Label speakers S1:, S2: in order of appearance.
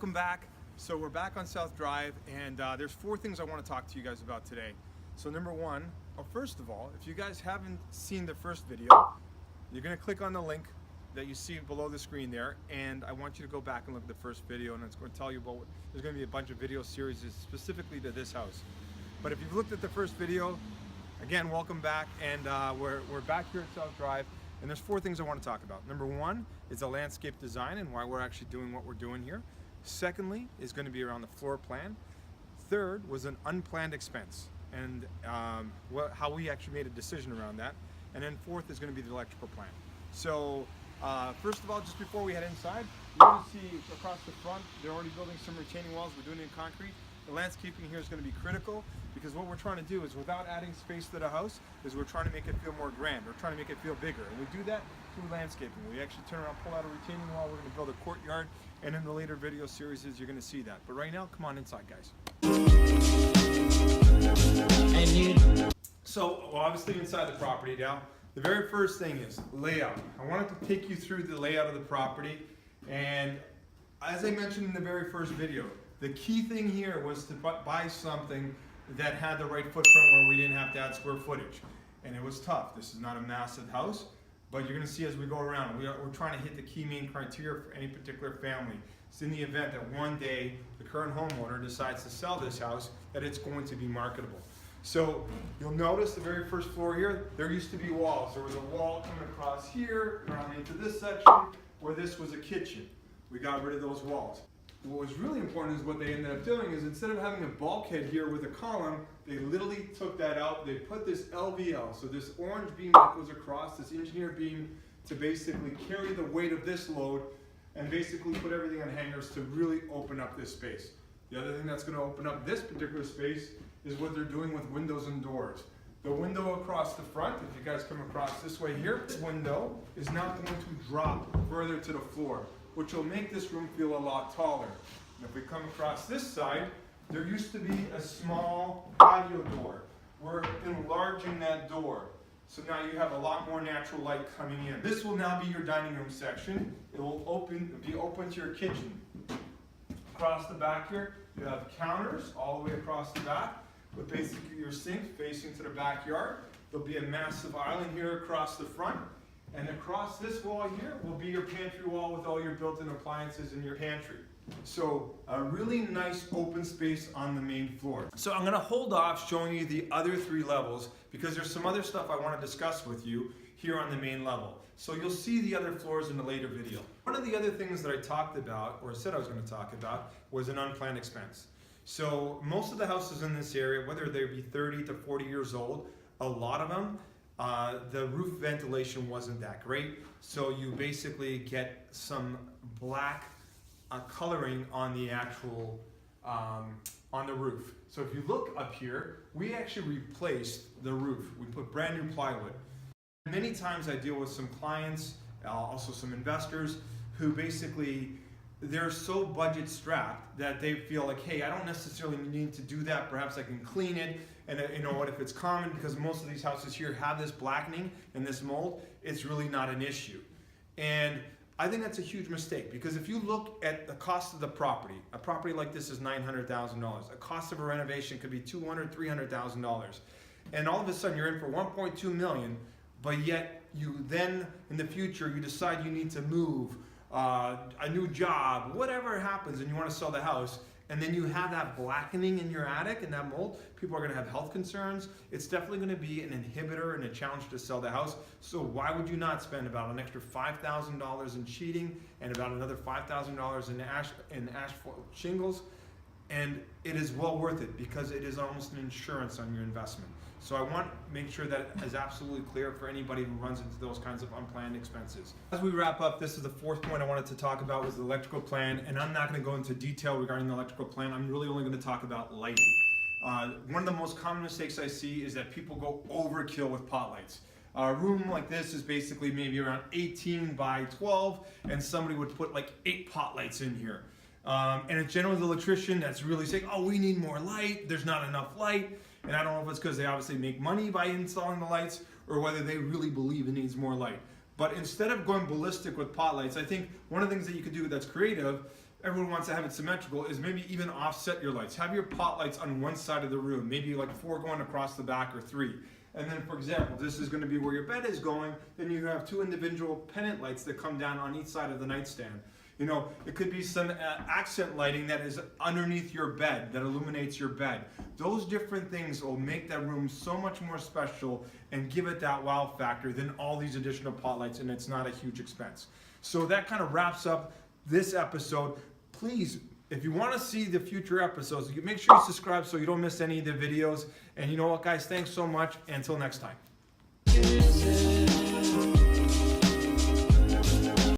S1: Welcome back. So we're back on South Drive, and there's 4 things I want to talk to you guys about today. So number 1, first of all, if you guys haven't seen the first video, you're going to click on the link that you see below the screen there, and I want you to go back and look at the first video, and it's going to tell you about there's going to be a bunch of video series specifically to this house. But if you've looked at the first video, again, welcome back, and we're back here at South Drive, and there's 4 things I want to talk about. Number 1 is the landscape design and why we're actually doing what we're doing here. Secondly is going to be around the floor plan. Third was an unplanned expense and how we actually made a decision around that. And then 4th is going to be the electrical plan. So first of all, just before we head inside, you're going to see across the front, they're already building some retaining walls. We're doing it in concrete. The landscaping here is going to be critical because what we're trying to do is, without adding space to the house, is we're trying to make it feel more grand. We're trying to make it feel bigger. And we do that through landscaping. We actually turn around, pull out a retaining wall. We're going to build a courtyard. And in the later video series, you're going to see that. But right now, come on inside, guys. So, obviously inside the property now, the very first thing is layout. I wanted to take you through the layout of the property. And as I mentioned in the very first video, the key thing here was to buy something that had the right footprint where we didn't have to add square footage. And it was tough. This is not a massive house, but you're going to see as we go around, we're trying to hit the key main criteria for any particular family. It's in the event that one day the current homeowner decides to sell this house, that it's going to be marketable. So you'll notice the very first floor here, there used to be walls. There was a wall coming across here, around into this section, where this was a kitchen. We got rid of those walls. What was really important is what they ended up doing is, instead of having a bulkhead here with a column, they literally took that out. They put this LVL, so this orange beam that goes across, this engineer beam, to basically carry the weight of this load and basically put everything on hangers to really open up this space. The other thing that's going to open up this particular space is what they're doing with windows and doors. The window across the front, if you guys come across this way here, this window is now going to drop further to the floor, which will make this room feel a lot taller. And if we come across this side, there used to be a small patio door. We're enlarging that door. So now you have a lot more natural light coming in. This will now be your dining room section. It will be open to your kitchen. Across the back here, you have counters all the way across the back, with basically your sink facing to the backyard. There'll be a massive island here across the front. And across this wall here will be your pantry wall with all your built-in appliances in your pantry. So a really nice open space on the main floor. So I'm going to hold off showing you the other 3 levels because there's some other stuff I want to discuss with you here on the main level. So you'll see the other floors in a later video. One of the other things that I talked about, or said I was going to talk about, was an unplanned expense. So most of the houses in this area, whether they be 30 to 40 years old, a lot of them, the roof ventilation wasn't that great, so you basically get some black coloring on the actual on the roof. So if you look up here, we actually replaced the roof. We put brand new plywood. Many times I deal with some clients, also some investors, who basically they're so budget strapped that they feel like, hey, I don't necessarily need to do that. Perhaps I can clean it. And you know what, if it's common, because most of these houses here have this blackening and this mold, it's really not an issue. And I think that's a huge mistake, because if you look at the cost of the property, a property like this is $900,000. A cost of a renovation could be $200,000, $300,000. And all of a sudden you're in for $1.2 million, but yet you then, in the future, you decide you need to move, a new job, whatever happens, and you want to sell the house, and then you have that blackening in your attic and that mold, people are going to have health concerns. It's definitely going to be an inhibitor and a challenge to sell the house. So why would you not spend about an extra $5,000 in sheeting and about another $5,000 in asphalt shingles? And it is well worth it, because it is almost an insurance on your investment. So I want to make sure that is absolutely clear for anybody who runs into those kinds of unplanned expenses. As we wrap up, this is the 4th point I wanted to talk about, was the electrical plan. And I'm not going to go into detail regarding the electrical plan. I'm really only going to talk about lighting. One of the most common mistakes I see is that people go overkill with pot lights. A room like this is basically maybe around 18 by 12, and somebody would put like 8 pot lights in here. And it's generally the electrician that's really saying, oh, we need more light, there's not enough light. And I don't know if it's because they obviously make money by installing the lights, or whether they really believe it needs more light. But instead of going ballistic with pot lights, I think one of the things that you could do that's creative everyone wants to have it symmetrical, is maybe even offset your lights. Have your pot lights on one side of the room, maybe like 4 going across the back or 3. And then, for example, this is going to be where your bed is going, then you have 2 individual pendant lights that come down on each side of the nightstand. You know, it could be some accent lighting that is underneath your bed, that illuminates your bed. Those different things will make that room so much more special and give it that wow factor than all these additional pot lights, and it's not a huge expense. So that kind of wraps up this episode. Please, if you want to see the future episodes, make sure you subscribe so you don't miss any of the videos. And you know what, guys, thanks so much. Until next time.